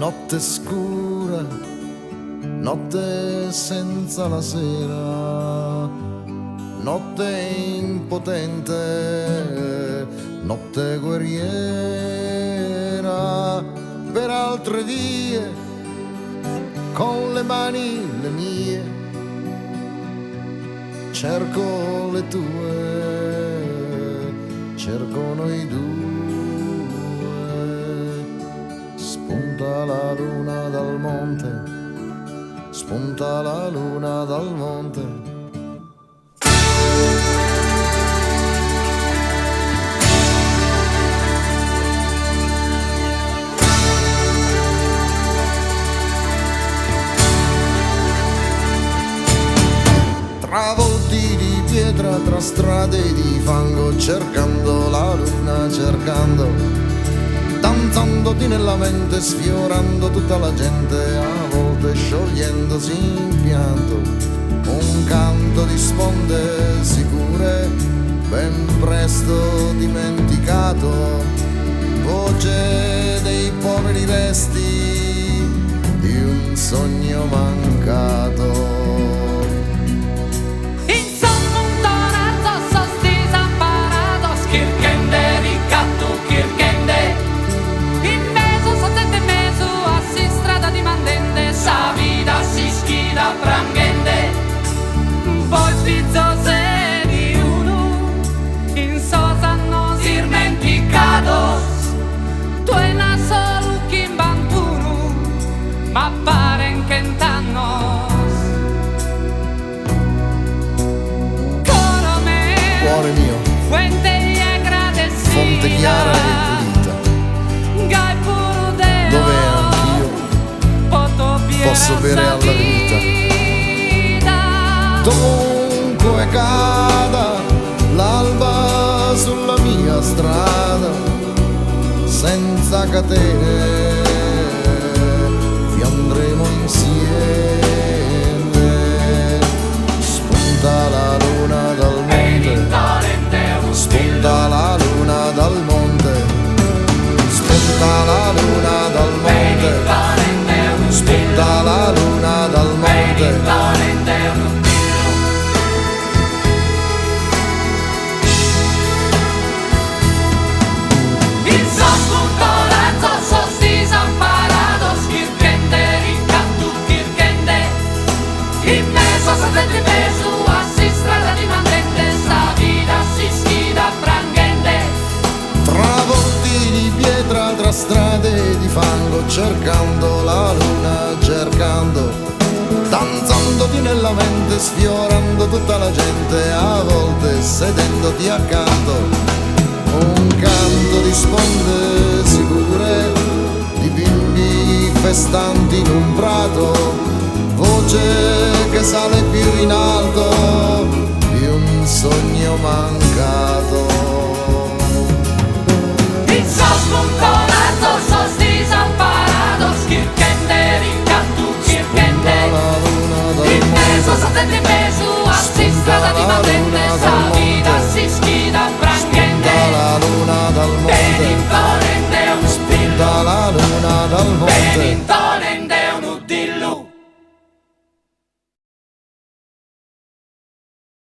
notte scura, notte senza la sera, notte impotente, notte guerriera, per altre vie, con le mani le mie, cerco le tue, cerco noi due. Spunta la luna dal monte, spunta la luna dal monte. Travolti di pietra tra strade di fango, cercando la luna, cercando, danzandoti nella mente, sfiorando tutta la gente, a volte sciogliendosi in pianto, un canto di sponde sicure, ben presto dimenticato, voce dei poveri resti di un sogno mancato. Cuore mio, fonte chiara e pulita, dove anch'io posso bere alla vita. Dovunque cada l'alba sulla mia strada, senza catene vi andremo insieme. Spunta la luna dal monte, spunta la luna dal monte, spunta la luna dal monte, spunta la luna dal monte. Tra strade di fango, cercando la luna, cercando, danzandoti nella mente, sfiorando tutta la gente, a volte sedendoti accanto, un canto di sponde sicure, di bimbi festanti in un prato, voce che sale più in alto di un sogno mancato. Strada di Madrid.